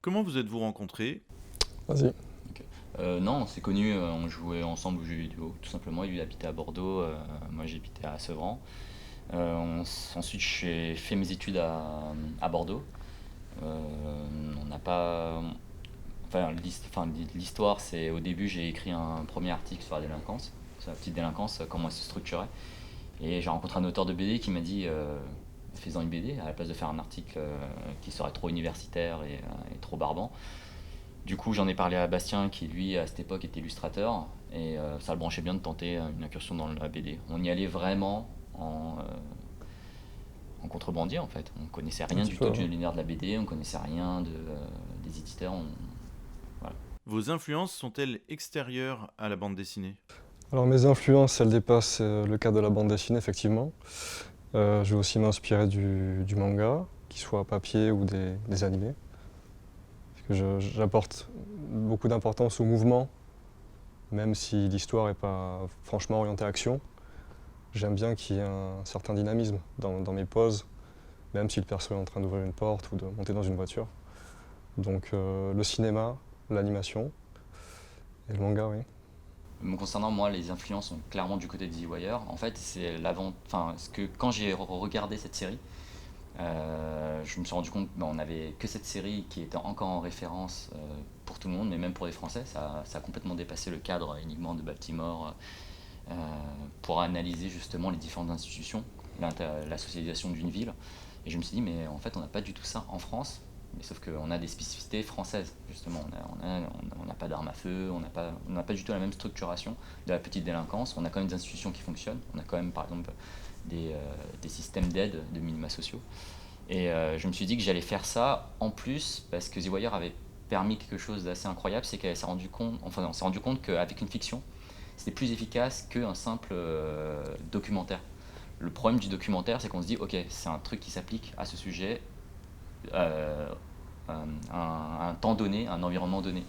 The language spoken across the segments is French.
Comment vous êtes-vous rencontrés? Vas-y. Ok. Non, on s'est connus, on jouait ensemble aux jeux vidéo, tout simplement. Lui, il habitait à Bordeaux, moi j'habitais à Sevran. Ensuite, j'ai fait mes études à Bordeaux. On n'a pas. Enfin, l'histoire, c'est au début, j'ai écrit un premier article sur la délinquance, sur la petite délinquance, comment elle se structurait. Et j'ai rencontré un auteur de BD qui m'a dit fais-en une BD à la place de faire un article qui serait trop universitaire et trop barbant. Du coup, j'en ai parlé à Bastien qui, lui, à cette époque, était illustrateur. Et ça le branchait bien de tenter une incursion dans la BD. On y allait vraiment en contrebandier, en fait. On connaissait Un rien petit du peu, tout de hein. l'univers de la BD, on connaissait rien des éditeurs. Voilà. Vos influences sont-elles extérieures à la bande dessinée? Alors mes influences, elles dépassent le cadre de la bande dessinée, effectivement. Je vais aussi m'inspirer du manga, qu'il soit papier ou des animés. Parce que j'apporte beaucoup d'importance au mouvement, même si l'histoire n'est pas franchement orientée action. J'aime bien qu'il y ait un certain dynamisme dans mes poses, même si le perso est en train d'ouvrir une porte ou de monter dans une voiture. Donc le cinéma, l'animation et le manga, oui. Me concernant, moi, les influences sont clairement du côté de The Wire. En fait, c'est l'avant. Enfin, quand j'ai regardé cette série, je me suis rendu compte qu'on n'avait que cette série qui était encore en référence pour tout le monde, mais même pour les Français. Ça a complètement dépassé le cadre uniquement de Baltimore euh, pour analyser justement les différentes institutions, la socialisation d'une ville. Et je me suis dit, mais en fait, on n'a pas du tout ça en France. Mais sauf qu'on a des spécificités françaises, justement. On n'a pas d'armes à feu, on n'a pas du tout la même structuration de la petite délinquance. On a quand même des institutions qui fonctionnent. On a quand même, par exemple, des systèmes d'aide, de minima sociaux. Et je me suis dit que j'allais faire ça en plus parce que The Wire avait permis quelque chose d'assez incroyable, c'est qu'elle s'est rendu compte, enfin, on s'est rendu compte qu'avec une fiction, c'était plus efficace qu'un simple documentaire. Le problème du documentaire, c'est qu'on se dit, ok, c'est un truc qui s'applique à ce sujet, euh, à un temps donné, à un environnement donné.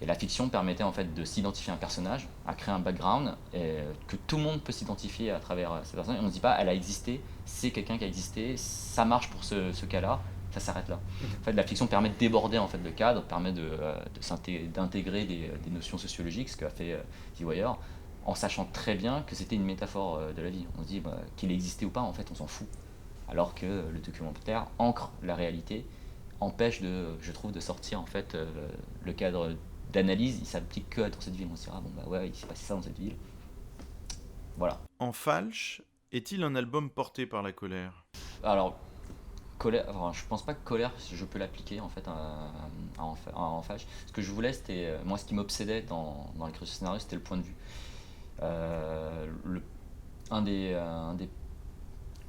Et la fiction permettait en fait de s'identifier à un personnage, à créer un background, et que tout le monde peut s'identifier à travers cette personne. Et on ne se dit pas, elle a existé, c'est quelqu'un qui a existé, ça marche pour ce cas-là, ça s'arrête là. En fait, la fiction permet de déborder en fait le cadre, permet d'intégrer des notions sociologiques, ce qu'a fait The Wire, en sachant très bien que c'était une métaphore de la vie. On se dit bah, qu'il existait ou pas, en fait, on s'en fout. Alors que le documentaire ancre la réalité, empêche je trouve, de sortir en fait le cadre d'analyse, il s'applique que dans cette ville. On se dit, ah bon bah ouais, il s'est passé ça dans cette ville. Voilà. En Falche, est-il un album porté par la colère? Alors, colère, enfin, je pense pas que colère, je peux l'appliquer en fait en fâche. Ce que je voulais, c'était, moi ce qui m'obsédait dans l'écriture du scénario, c'était le point de vue. Le, un des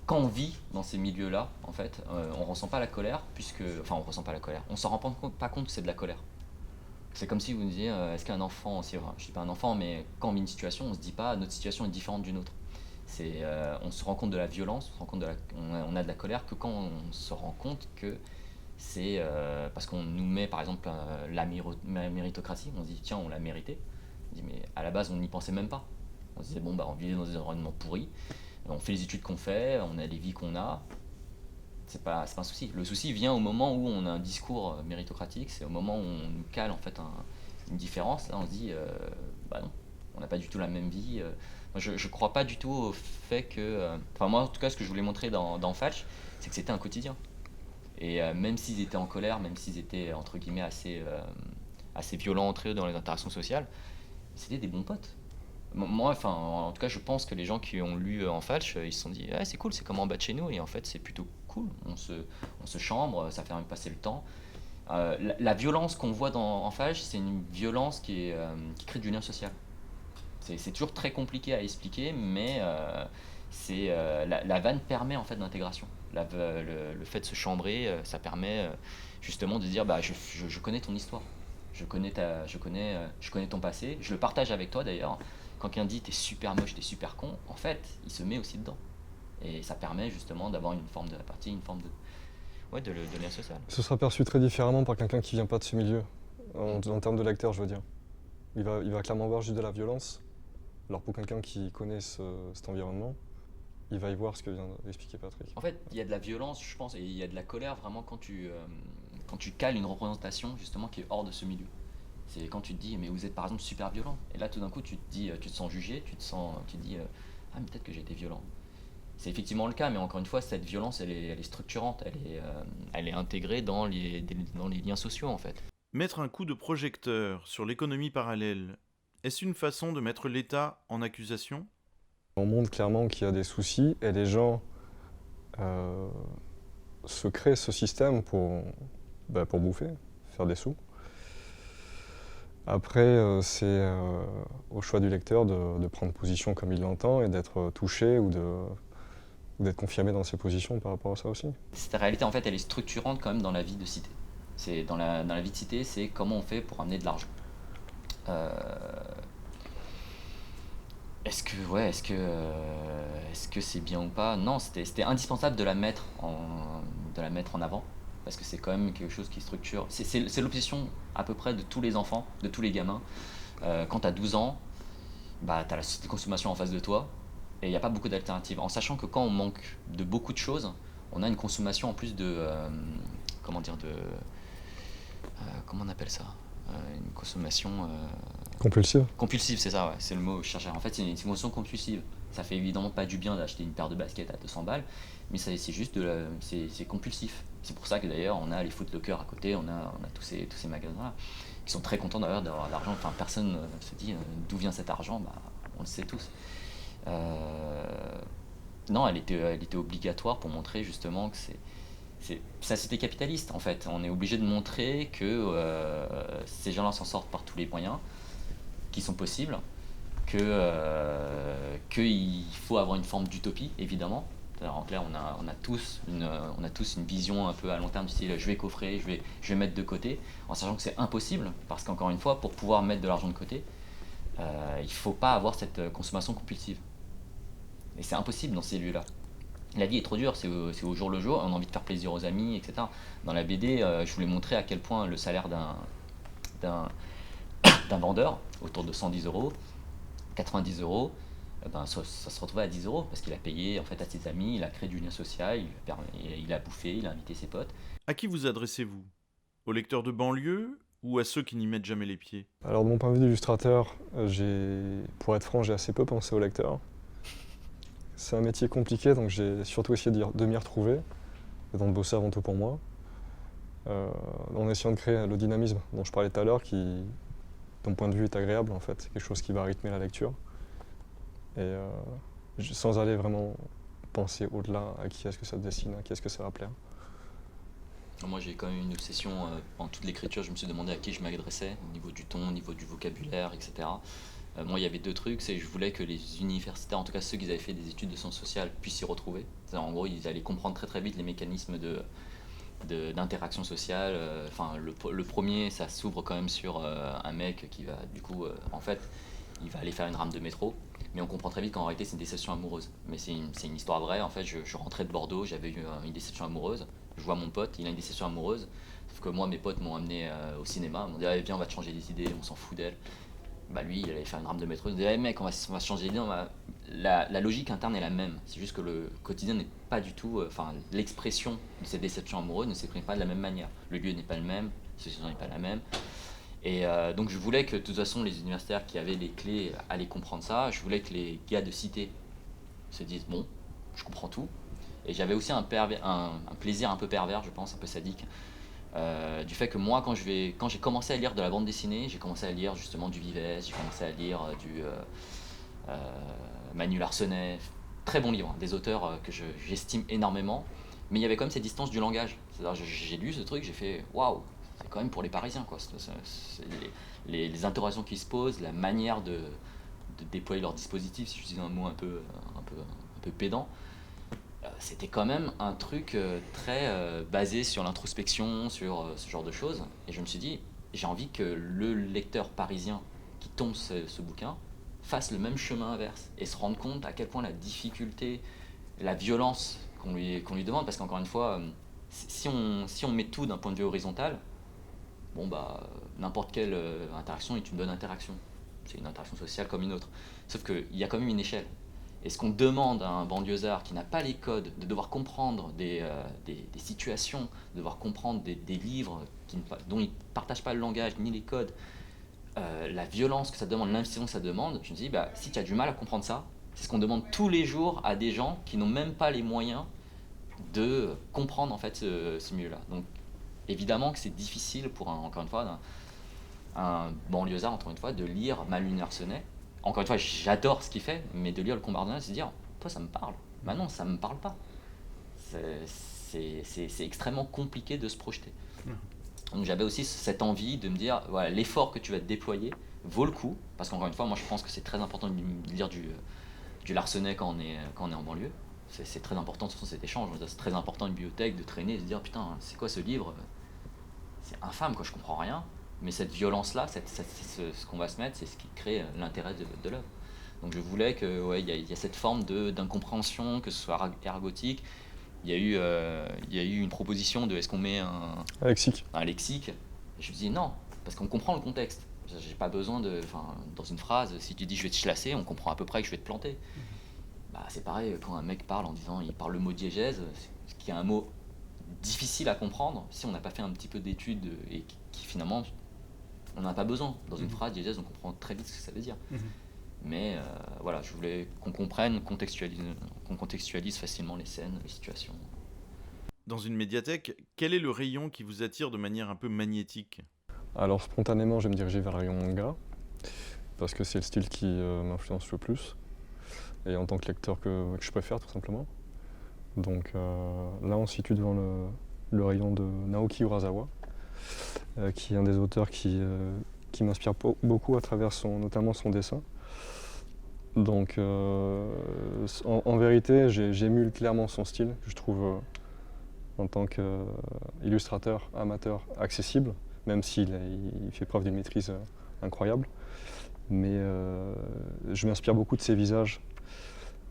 quand on vit dans ces milieux-là, en fait, on ressent pas la colère, enfin, on ressent pas la colère. On s'en rend pas compte que c'est de la colère. C'est comme si vous nous disiez, est-ce qu'un enfant, aussi, je dis pas un enfant, mais quand on vit une situation, on se dit pas, notre situation est différente d'une autre. On se rend compte de la violence, on se rend compte on a de la colère que quand on se rend compte que c'est parce qu'on nous met par exemple la méritocratie, on se dit tiens on l'a mérité, on dit mais à la base on n'y pensait même pas. On se disait bon bah on vit dans des environnements pourris, on fait les études qu'on fait, on a les vies qu'on a, c'est pas un souci. Le souci vient au moment où on a un discours méritocratique, c'est au moment où on nous cale en fait une différence. Là, on se dit, bah non, on n'a pas du tout la même vie. Moi, je crois pas du tout au fait que. Enfin, moi, en tout cas, ce que je voulais montrer dans Fatch, c'est que c'était un quotidien. Et même s'ils étaient en colère, même s'ils étaient entre guillemets assez violents entre eux dans les interactions sociales, c'était des bons potes. Moi, enfin, en tout cas, je pense que les gens qui ont lu en Falch, ils se sont dit, ah, c'est cool, c'est comme en bas de chez nous, et en fait, c'est plutôt cool. On se chambre, ça fait même passer le temps. La violence qu'on voit en Falch, c'est une violence qui crée du lien social. C'est toujours très compliqué à expliquer, mais la vanne permet en fait d'intégration. Le fait de se chambrer, ça permet justement de dire, bah, je connais ton histoire. Je connais ton passé, je le partage avec toi d'ailleurs. Quand quelqu'un dit t'es super moche, t'es super con, en fait, il se met aussi dedans. Et ça permet justement d'avoir une forme de répartie, une forme ouais, de lien social. Ce sera perçu très différemment par quelqu'un qui vient pas de ce milieu, Mm. en termes de lecteur, je veux dire. Il va clairement voir juste de la violence, alors pour quelqu'un qui connaît cet environnement, il va y voir ce que vient d'expliquer Patrick. En fait, il y a de la violence, je pense, et il y a de la colère vraiment quand tu cales une représentation justement qui est hors de ce milieu. C'est quand tu te dis mais vous êtes par exemple super violent, et là tout d'un coup tu te dis, tu te sens jugé, tu te dis ah mais peut-être que j'ai été violent. C'est effectivement le cas, mais encore une fois cette violence elle est structurante, elle est intégrée dans les liens sociaux en fait. Mettre un coup de projecteur sur l'économie parallèle, est-ce une façon de mettre l'État en accusation ? On montre clairement qu'il y a des soucis et les gens euh, se créent ce système pour bouffer, faire des sous. Après, c'est au choix du lecteur de prendre position comme il l'entend et d'être touché ou d'être confirmé dans ses positions par rapport à ça aussi. Cette réalité en fait elle est structurante quand même dans la vie de cité. C'est dans la vie de cité, c'est comment on fait pour amener de l'argent. Euh, est-ce que c'est bien ou pas? Non, c'était indispensable de la mettre en avant parce que c'est quand même quelque chose qui structure. C'est l'obsession à peu près de tous les enfants, de tous les gamins. Quand t'as 12 ans, bah t'as la société de consommation en face de toi et il n'y a pas beaucoup d'alternatives. En sachant que quand on manque de beaucoup de choses, on a une consommation en plus de comment on appelle ça? Une consommation Compulsif. compulsive, c'est ça, ouais, c'est le mot que je cherchais. En fait, c'est une consommation compulsive. Ça fait évidemment pas du bien d'acheter une paire de baskets à 200 balles, mais c'est juste c'est compulsif. C'est pour ça que d'ailleurs on a les Foot Locker à côté, on a tous ces magasins-là qui sont très contents d'ailleurs d'avoir de l'argent. Enfin, personne se dit d'où vient cet argent, bah, on le sait tous. Euh, non, elle était obligatoire pour montrer justement que c'est la société capitaliste en fait. On est obligé de montrer que ces gens-là s'en sortent par tous les moyens qui sont possibles, qu'il faut avoir une forme d'utopie évidemment. Alors, en clair, on a tous une vision un peu à long terme du style je vais coffrer, je vais mettre de côté, en sachant que c'est impossible parce qu'encore une fois, pour pouvoir mettre de l'argent de côté, il ne faut pas avoir cette consommation compulsive. Et c'est impossible dans ces lieux-là. La vie est trop dure, c'est au jour le jour, on a envie de faire plaisir aux amis, etc. Dans la BD, je voulais montrer à quel point le salaire d'un d'un vendeur, autour de 110 euros, 90 euros, ben, ça se retrouvait à 10 euros parce qu'il a payé en fait à ses amis, il a créé du lien social, il a bouffé, il a invité ses potes. À qui vous adressez-vous ? Aux lecteurs de banlieue ou à ceux qui n'y mettent jamais les pieds ? Alors de mon point de vue d'illustrateur, pour être franc, j'ai assez peu pensé au lecteur. C'est un métier compliqué, donc j'ai surtout essayé de m'y retrouver et d'en bosser avant tout pour moi. En essayant de créer le dynamisme dont je parlais tout à l'heure, qui, de mon point de vue, est agréable en fait. C'est quelque chose qui va rythmer la lecture. Et sans aller vraiment penser au-delà à qui est-ce que ça destine, à qui est-ce que ça va plaire. Moi j'ai quand même une obsession, en toute l'écriture, je me suis demandé à qui je m'adressais, au niveau du ton, au niveau du vocabulaire, etc. Moi il y avait deux trucs, c'est que je voulais que les universitaires, en tout cas ceux qui avaient fait des études de sciences sociales, puissent s'y retrouver. C'est-à-dire, en gros ils allaient comprendre très très vite les mécanismes d'interaction sociale. Enfin, le premier, ça s'ouvre quand même sur un mec qui va, du coup, en fait, il va aller faire une rame de métro, mais on comprend très vite qu'en réalité, c'est une déception amoureuse. Mais c'est une histoire vraie. En fait, je rentrais de Bordeaux, j'avais eu une déception amoureuse. Je vois mon pote, il a une déception amoureuse. Sauf que moi, mes potes m'ont amené au cinéma. Ils m'ont dit, allez, viens, on va te changer des idées, on s'en fout d'elle. Bah lui, il allait faire une rame de métro. Il me dit, hey, mec, on va se changer d'idée. La logique interne est la même. C'est juste que le quotidien n'est pas du tout. Enfin, l'expression de cette déception amoureuse ne s'exprime pas de la même manière. Le lieu n'est pas le même, la situation n'est pas la même. Et donc je voulais que de toute façon les universitaires qui avaient les clés allaient comprendre ça. Je voulais que les gars de cité se disent bon, je comprends tout. Et j'avais aussi un plaisir un peu pervers, je pense, un peu sadique, du fait que moi, quand j'ai commencé à lire de la bande dessinée, j'ai commencé à lire justement du Vives, j'ai commencé à lire du Manu Larsenet, très bons livres, hein, des auteurs que j'estime énormément, mais il y avait quand même cette distance du langage. C'est-à-dire, j'ai lu ce truc, j'ai fait waouh, c'est quand même pour les Parisiens, quoi. C'est les interrogations qui se posent, la manière de déployer leur dispositif, si je dis un mot un peu pédant. C'était quand même un truc très basé sur l'introspection, sur ce genre de choses. Et je me suis dit, j'ai envie que le lecteur parisien qui tombe ce bouquin fasse le même chemin inverse et se rende compte à quel point la difficulté, la violence qu'on lui demande, parce qu'encore une fois, si on met tout d'un point de vue horizontal, bon bah n'importe quelle interaction est une bonne interaction. C'est une interaction sociale comme une autre. Sauf qu'il y a quand même une échelle. Et ce qu'on demande à un banlieusard qui n'a pas les codes, de devoir comprendre des situations, de devoir comprendre des livres dont il ne partage pas le langage ni les codes, la violence que ça demande, l'investissement que ça demande, je me dis, bah, si tu as du mal à comprendre ça, c'est ce qu'on demande tous les jours à des gens qui n'ont même pas les moyens de comprendre en fait ce milieu-là. Donc évidemment que c'est difficile pour encore une fois un banlieusard, encore une fois, de lire Malvin Arsenet. Encore une fois, j'adore ce qu'il fait, mais de lire le Combat d'Ardennes, c'est dire, toi ça me parle. Bah non, ça me parle pas. C'est extrêmement compliqué de se projeter. Donc j'avais aussi cette envie de me dire, voilà, l'effort que tu vas déployer vaut le coup, parce qu'encore une fois, moi je pense que c'est très important de lire du Larsenet quand on est en banlieue. C'est très important, de toute façon, cet échange. C'est très important une bibliothèque de traîner et de se dire, putain, c'est quoi ce livre? C'est infâme, quoi, je comprends rien. Mais cette violence-là, ce qu'on va se mettre, c'est ce qui crée l'intérêt de l'œuvre. Donc je voulais que, ouais, il y a cette forme d'incompréhension, que ce soit ergotique. Il y a eu une proposition de est-ce qu'on met un lexique. Et je me dis non, parce qu'on comprend le contexte. J'ai pas besoin dans une phrase, si tu dis je vais te chlasser, on comprend à peu près que je vais te planter. Bah, c'est pareil quand un mec parle en disant il parle le mot diégèse, qui est un mot difficile à comprendre si on n'a pas fait un petit peu d'études et qui finalement on n'a pas besoin. Dans une phrase diégèse, on comprend très vite ce que ça veut dire. Mais voilà, je voulais qu'on comprenne, qu'on contextualise facilement les scènes, les situations. Dans une médiathèque, quel est le rayon qui vous attire de manière un peu magnétique? Alors spontanément, je vais me diriger vers le rayon manga, parce que c'est le style qui m'influence le plus, et en tant que lecteur que je préfère tout simplement. Donc là, on se situe devant le rayon de Naoki Urasawa, qui est un des auteurs qui m'inspire beaucoup à travers notamment son dessin. Donc en vérité, j'émule clairement son style, que je trouve en tant qu'illustrateur amateur accessible, même s'il fait preuve d'une maîtrise incroyable. Mais je m'inspire beaucoup de ses visages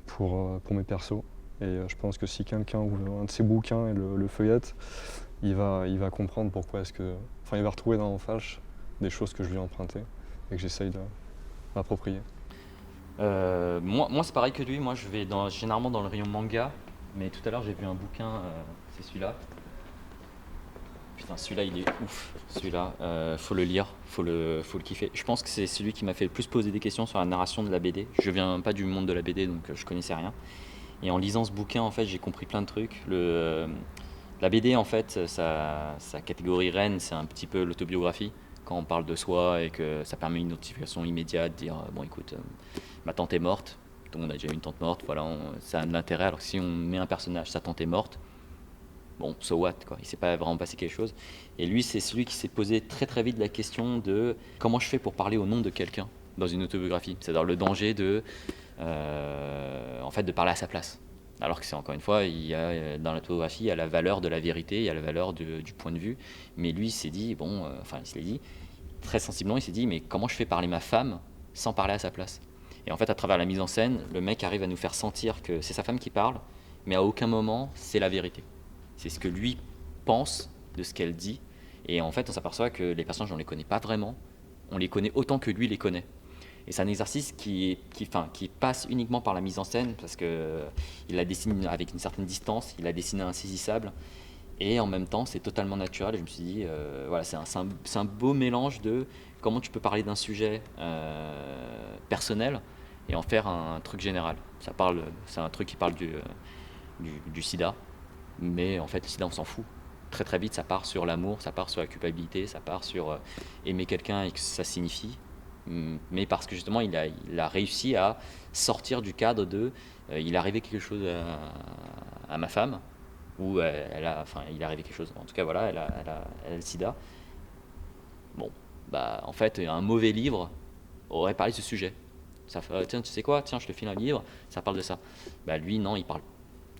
pour mes persos. Et je pense que si quelqu'un ouvre un de ses bouquins et le feuillette, il va comprendre pourquoi il va retrouver dans Enfache des choses que je lui ai empruntées et que j'essaye de m'approprier. Moi c'est pareil que lui, moi je vais généralement dans le rayon manga, mais tout à l'heure j'ai vu un bouquin, c'est celui-là. Putain, celui-là il est ouf, celui-là, faut le lire, faut le kiffer. Je pense que c'est celui qui m'a fait le plus poser des questions sur la narration de la BD. Je viens pas du monde de la BD, donc je connaissais rien. Et en lisant ce bouquin, en fait, j'ai compris plein de trucs. La BD, en fait, sa catégorie reine, c'est un petit peu l'autobiographie. Quand on parle de soi et que ça permet une notification immédiate, dire bon, écoute, ma tante est morte. Tout le monde a déjà une tante morte, voilà, ça a de l'intérêt. Alors que si on met un personnage, sa tante est morte, bon, so what, quoi. Il s'est pas vraiment passé quelque chose. Et lui, c'est celui qui s'est posé très très vite la question de comment je fais pour parler au nom de quelqu'un dans une autobiographie. C'est-à-dire le danger de parler à sa place. Alors que c'est encore une fois, dans l'autobiographie, il y a la valeur de la vérité, il y a la valeur du point de vue. Mais lui, il s'est dit, il se l'est dit, très sensiblement, il s'est dit, mais comment je fais parler ma femme sans parler à sa place? Et en fait, à travers la mise en scène, le mec arrive à nous faire sentir que c'est sa femme qui parle, mais à aucun moment, c'est la vérité. C'est ce que lui pense de ce qu'elle dit. Et en fait, on s'aperçoit que les personnages, on ne les connaît pas vraiment. On les connaît autant que lui les connaît. Et c'est un exercice qui passe uniquement par la mise en scène, parce qu'il la dessine avec une certaine distance, il la dessine insaisissable, et en même temps c'est totalement naturel. Et je me suis dit, voilà, c'est un beau mélange de comment tu peux parler d'un sujet personnel et en faire un truc général. C'est un truc qui parle du sida, mais en fait le sida on s'en fout. Très très vite ça part sur l'amour, ça part sur la culpabilité, ça part sur aimer quelqu'un et que ça signifie. Mais parce que justement il a réussi à sortir du cadre il est arrivé quelque chose à ma femme, ou il est arrivé quelque chose, en tout cas voilà, elle a le sida. Bon, bah en fait un mauvais livre aurait parlé de ce sujet. Ça fait, tiens, tu sais quoi, tiens, je te file un livre, ça parle de ça. Bah lui non, il parle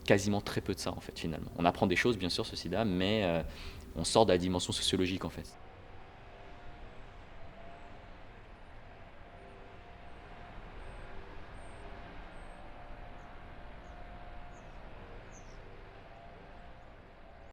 quasiment très peu de ça en fait finalement. On apprend des choses bien sûr sur le sida, mais on sort de la dimension sociologique en fait.